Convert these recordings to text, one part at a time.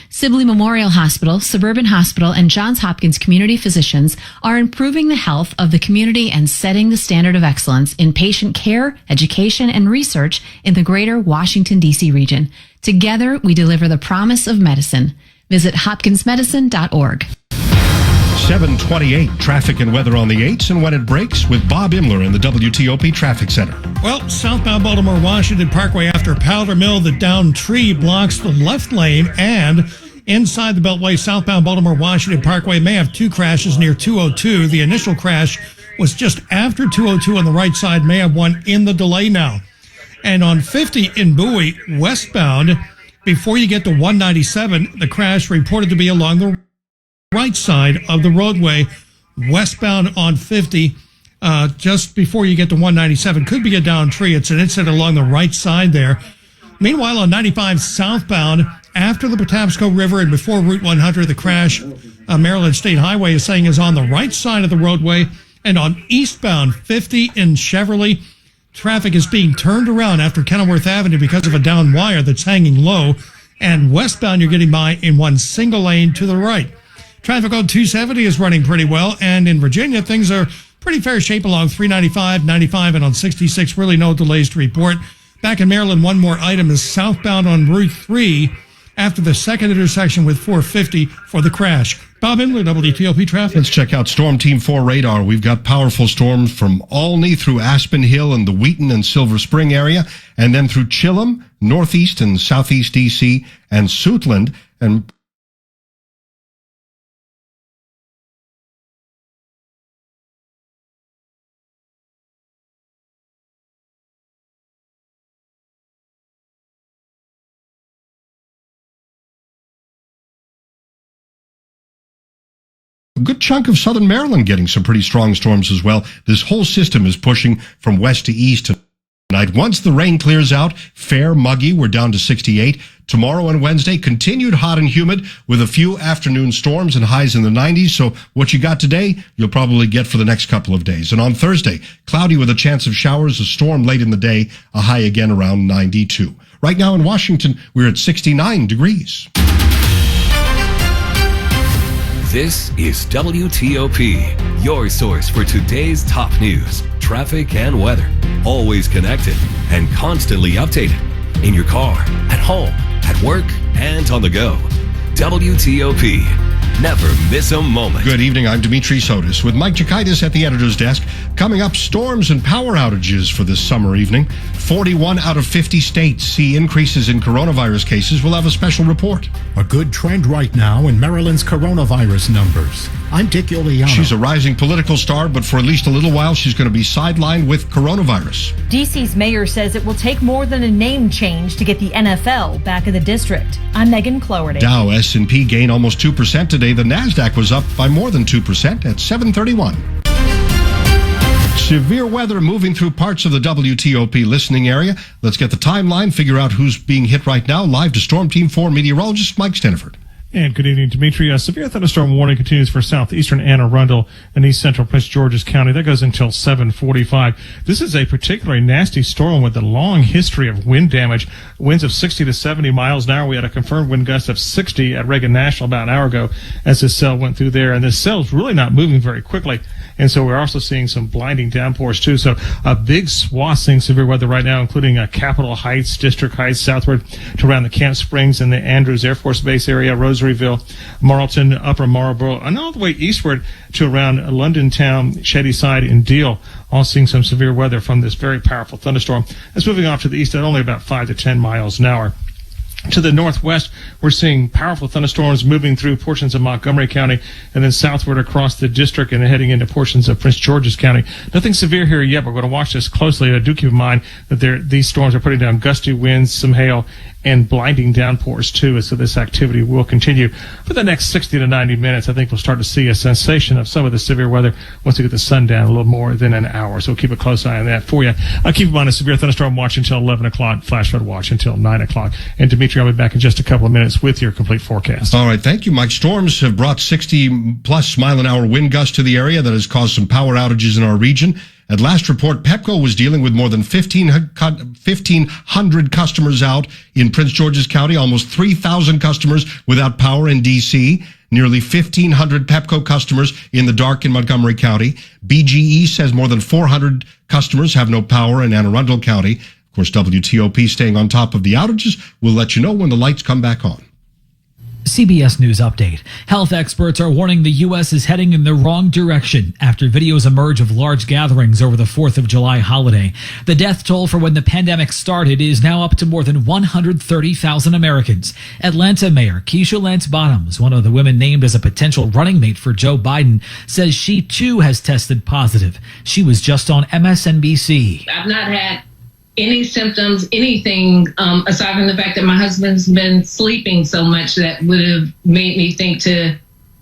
Sibley Memorial Hospital, Suburban Hospital, and Johns Hopkins Community Physicians are improving the health of the community and setting the standard of excellence in patient care, education, and research in the greater Washington, D.C. region. Together, we deliver the promise of medicine. Visit hopkinsmedicine.org. 7:28, traffic and weather on the 8s and when it breaks with Bob Imler in the WTOP Traffic Center. Well, southbound Baltimore-Washington Parkway after Powder Mill, the downed tree blocks the left lane, and inside the Beltway, southbound Baltimore-Washington Parkway may have two crashes near 202. The initial crash was just after 202 on the right side, may have one in the delay now. And on 50 in Bowie, westbound, before you get to 197, the crash reported to be along the right side of the roadway, westbound on 50, just before you get to 197. Could be a downed tree. It's an incident along the right side there. Meanwhile, on 95 southbound, after the Patapsco River and before Route 100, the crash, Maryland State Highway is saying is on the right side of the roadway. And on eastbound 50 in Cheverly, traffic is being turned around after Kenilworth Avenue because of a downed wire that's hanging low. And westbound, you're getting by in one single lane to the right. Traffic on 270 is running pretty well. And in Virginia, things are pretty fair shape along 395, 95, and on 66. Really no delays to report. Back in Maryland, one more item is southbound on Route 3 after the second intersection with 450 for the crash. Bob Imler, WTOP Traffic. Let's check out Storm Team 4 radar. We've got powerful storms from Olney through Aspen Hill and the Wheaton and Silver Spring area, and then through Chilham, northeast and southeast D.C., and Suitland, and a good chunk of southern Maryland getting some pretty strong storms as well. This whole system is pushing from west to east tonight. Once the rain clears out, fair, muggy, we're down to 68. Tomorrow and Wednesday, continued hot and humid with a few afternoon storms and highs in the 90s. So what you got today, you'll probably get for the next couple of days. And on Thursday, cloudy with a chance of showers, a storm late in the day, a high again around 92. Right now in Washington, we're at 69 degrees. This is WTOP, your source for today's top news, traffic, and weather. Always connected and constantly updated. In your car, at home, at work, and on the go. WTOP. Never miss a moment. Good evening. I'm Dimitri Sotis with Mike Jakaitis at the editor's desk. Coming up, storms and power outages for this summer evening. 41 out of 50 states see increases in coronavirus cases. We'll have a special report. A good trend right now in Maryland's coronavirus numbers. I'm Dick Iuliano. She's a rising political star, but for at least a little while, she's going to be sidelined with coronavirus. D.C.'s mayor says it will take more than a name change to get the NFL back in the district. I'm Megan Cloherty. Dow S&P gained almost 2% today. The NASDAQ was up by more than 2% at 731. Severe weather moving through parts of the WTOP listening area. Let's get the timeline, figure out who's being hit right now. Live to Storm Team 4 meteorologist Mike Steniford. And good evening, Dimitri. A severe thunderstorm warning continues for southeastern Anne Arundel and east central Prince George's County. That goes until 7:45. This is a particularly nasty storm with a long history of wind damage. Winds of 60 to 70 miles an hour. We had a confirmed wind gust of 60 at Reagan National about an hour ago as this cell went through there. And this cell's really not moving very quickly. And so we're also seeing some blinding downpours too. So a big swath seeing severe weather right now, including Capitol Heights, District Heights, southward to around the Camp Springs and the Andrews Air Force Base area, Rosaryville, Marlton, Upper Marlboro, and all the way eastward to around London Town, Shadyside, and Deal, all seeing some severe weather from this very powerful thunderstorm. It's moving off to the east at only about 5 to 10 miles an hour. To the northwest, we're seeing powerful thunderstorms moving through portions of Montgomery County and then southward across the district and heading into portions of Prince George's County. Nothing severe here yet. We're going to watch this closely. I do keep in mind that these storms are putting down gusty winds, some hail, and blinding downpours too. So this activity will continue for the next 60 to 90 minutes. I think we'll start to see a cessation of some of the severe weather once we get the sun down a little more than an hour. So we'll keep a close eye on that for you. I'll keep in mind a severe thunderstorm watch until 11 o'clock, flash flood watch until 9 o'clock. And Dimitri, I'll be back in just a couple of minutes with your complete forecast. All right. Thank you, Mike. Storms have brought 60 plus mile an hour wind gusts to the area that has caused some power outages in our region. At last report, Pepco was dealing with more than 1,500 customers out in Prince George's County, almost 3,000 customers without power in D.C., nearly 1,500 Pepco customers in the dark in Montgomery County. BGE says more than 400 customers have no power in Anne Arundel County. Of course, WTOP staying on top of the outages. We'll let you know when the lights come back on. CBS News Update. Health experts are warning the U.S. is heading in the wrong direction after videos emerge of large gatherings over the 4th of July holiday. The death toll for when the pandemic started is now up to more than 130,000 Americans. Atlanta Mayor Keisha Lance Bottoms, one of the women named as a potential running mate for Joe Biden, says she too has tested positive. She was just on MSNBC. I've not had any symptoms, anything, aside from the fact that my husband's been sleeping so much that would have made me think to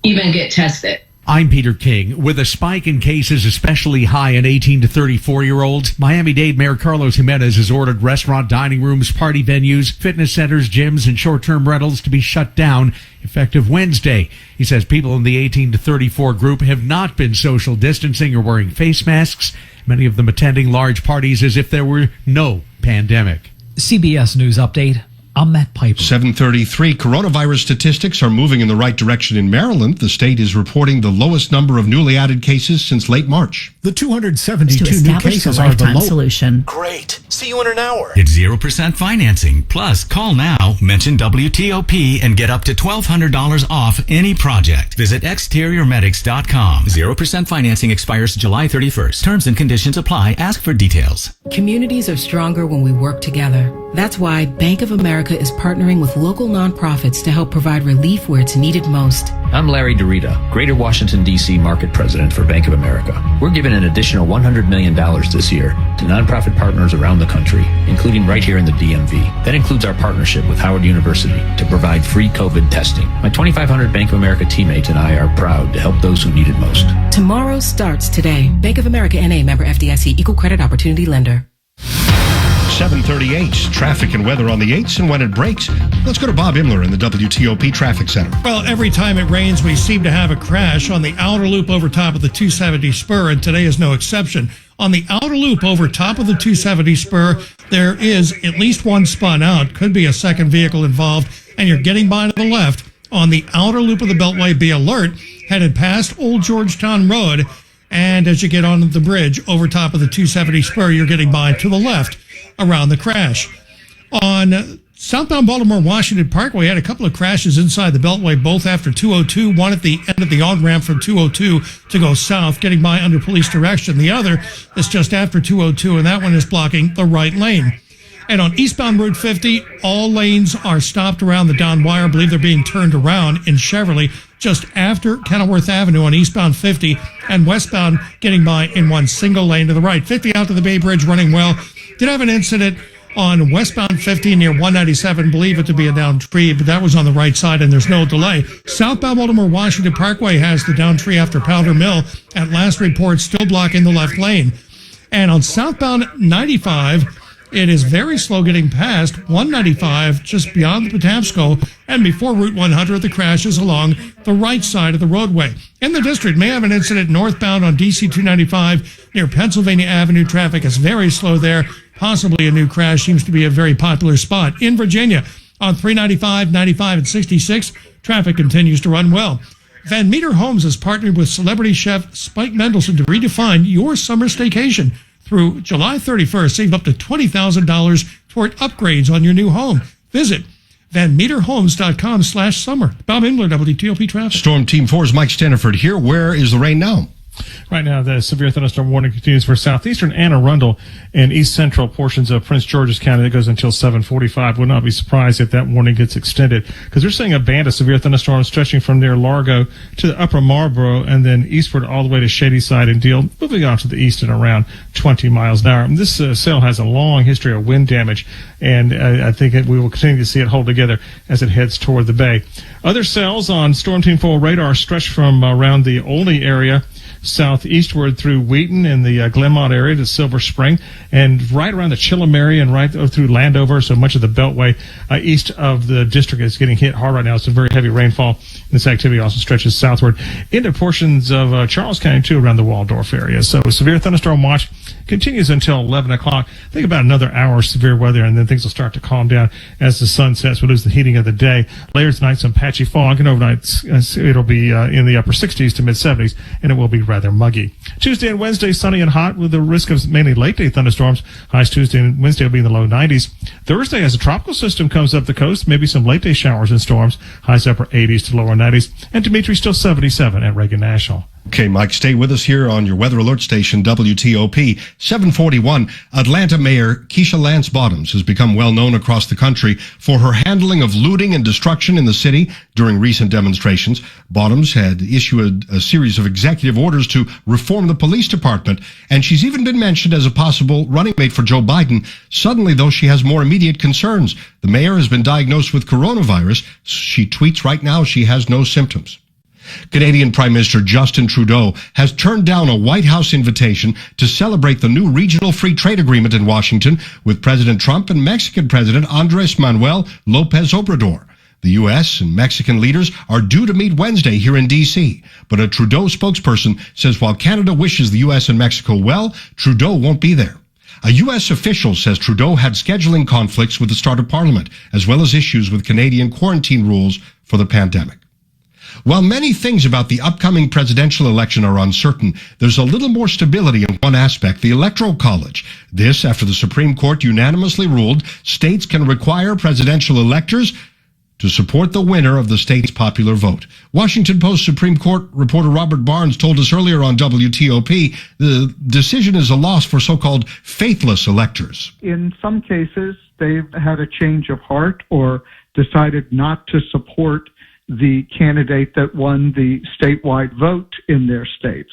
even get tested. I'm Peter King. With a spike in cases especially high in 18 to 34-year-olds, Miami-Dade Mayor Carlos Jimenez has ordered restaurant dining rooms, party venues, fitness centers, gyms, and short-term rentals to be shut down effective Wednesday. He says people in the 18 to 34 group have not been social distancing or wearing face masks, many of them attending large parties as if there were no pandemic. CBS News Update. I'm Matt Piper. 7:33. Coronavirus statistics are moving in the right direction in Maryland. The state is reporting the lowest number of newly added cases since late March. The 272 new cases are the lowest. Solution. Great. See you in an hour. It's 0% financing. Plus, call now, mention WTOP, and get up to $1,200 off any project. Visit exteriormedics.com. 0% financing expires July 31st. Terms and conditions apply. Ask for details. Communities are stronger when we work together. That's why Bank of America is partnering with local nonprofits to help provide relief where it's needed most. I'm Larry DeRita, Greater Washington, D.C. Market President for Bank of America. We're giving an additional $100 million this year to nonprofit partners around the country, including right here in the DMV. That includes our partnership with Howard University to provide free COVID testing. My 2,500 Bank of America teammates and I are proud to help those who need it most. Tomorrow starts today. Bank of America N.A. member FDIC, equal credit opportunity lender. 7:38. Traffic and weather on the 8s and when it breaks. Let's go to Bob Imler in the WTOP Traffic Center. Well, every time it rains, we seem to have a crash on the outer loop over top of the 270 spur, and today is no exception. On the outer loop over top of the 270 spur, there is at least one spun out. Could be a second vehicle involved, and you're getting by to the left. On the outer loop of the Beltway, be alert, headed past Old Georgetown Road, and as you get onto the bridge over top of the 270 spur, you're getting by to the left around the crash. On southbound Baltimore-Washington Parkway, had a couple of crashes inside the Beltway, both after 202, one at the end of the on-ramp from 202 to go south, getting by under police direction. The other is just after 202, and that one is blocking the right lane. And on eastbound Route 50, all lanes are stopped around the down wire. I believe they're being turned around in Cheverly just after Kenilworth Avenue on eastbound 50, and westbound getting by in one single lane to the right. 50 out to the Bay Bridge running well. Did have an incident on westbound 50 near 197, believe it to be a downed tree, but that was on the right side and there's no delay. Southbound Baltimore-Washington Parkway has the downed tree after Powder Mill. At last report, still blocking the left lane. And on southbound 95, it is very slow getting past 195 just beyond the Patapsco and before Route 100, the crash is along the right side of the roadway. In the district, may have an incident northbound on DC 295 near Pennsylvania Avenue. Traffic is very slow there. Possibly a new crash. Seems to be a very popular spot. In Virginia, on 395, 95, and 66, traffic continues to run well. Van Meter Homes has partnered with celebrity chef Spike Mendelsohn to redefine your summer staycation. Through July 31st, save up to $20,000 toward upgrades on your new home. Visit VanMeterHomes.com/summer. Bob Imler, WTOP Traffic. Storm Team 4's Mike Staniford here. Where is the rain now? Right now, the severe thunderstorm warning continues for southeastern Anne Arundel and east central portions of Prince George's County. That goes until 7:45. Would not be surprised if that warning gets extended, because they're seeing a band of severe thunderstorms stretching from near Largo to the upper Marlboro and then eastward all the way to Shadyside and Deal, moving on to the east at around 20 miles an hour. And this cell has a long history of wind damage, and I think we will continue to see it hold together as it heads toward the bay. Other cells on Storm Team 4 radar stretch from around the Olney area southeastward through Wheaton in the Glenmont area to Silver Spring, and right around the Chillimarie and right through Landover. So much of the Beltway east of the district is getting hit hard right now. Some very heavy rainfall. This activity also stretches southward into portions of Charles County, too, around the Waldorf area. So severe thunderstorm watch continues until 11 o'clock. Think about another hour of severe weather, and then things will start to calm down as the sun sets. We'll lose the heating of the day. Later tonight, some patchy fog, and overnight it'll be in the upper 60s to mid-70s, and it will be rather muggy. Tuesday and Wednesday, sunny and hot with the risk of mainly late-day thunderstorms. Highs Tuesday and Wednesday will be in the low 90s. Thursday, as a tropical system comes up the coast, maybe some late-day showers and storms. Highs upper 80s to lower 90s. And Dimitri still 77 at Reagan National. Okay, Mike, stay with us here on your weather alert station, WTOP. 741, Atlanta Mayor Keisha Lance Bottoms has become well known across the country for her handling of looting and destruction in the city during recent demonstrations. Bottoms had issued a series of executive orders to reform the police department, and she's even been mentioned as a possible running mate for Joe Biden. Suddenly, though, she has more immediate concerns. The mayor has been diagnosed with coronavirus. She tweets right now she has no symptoms. Canadian Prime Minister Justin Trudeau has turned down a White House invitation to celebrate the new regional free trade agreement in Washington with President Trump and Mexican President Andres Manuel López Obrador. The U.S. and Mexican leaders are due to meet Wednesday here in D.C., but a Trudeau spokesperson says while Canada wishes the U.S. and Mexico well, Trudeau won't be there. A U.S. official says Trudeau had scheduling conflicts with the start of Parliament, as well as issues with Canadian quarantine rules for the pandemic. While many things about the upcoming presidential election are uncertain, there's a little more stability in one aspect, the Electoral College. This after the Supreme Court unanimously ruled states can require presidential electors to support the winner of the state's popular vote. Washington Post Supreme Court reporter Robert Barnes told us earlier on WTOP the decision is a loss for so-called faithless electors. In some cases, they've had a change of heart or decided not to support the candidate that won the statewide vote in their states.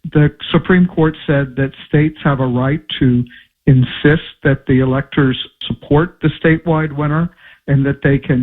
The Supreme Court said that states have a right to insist that the electors support the statewide winner and that they can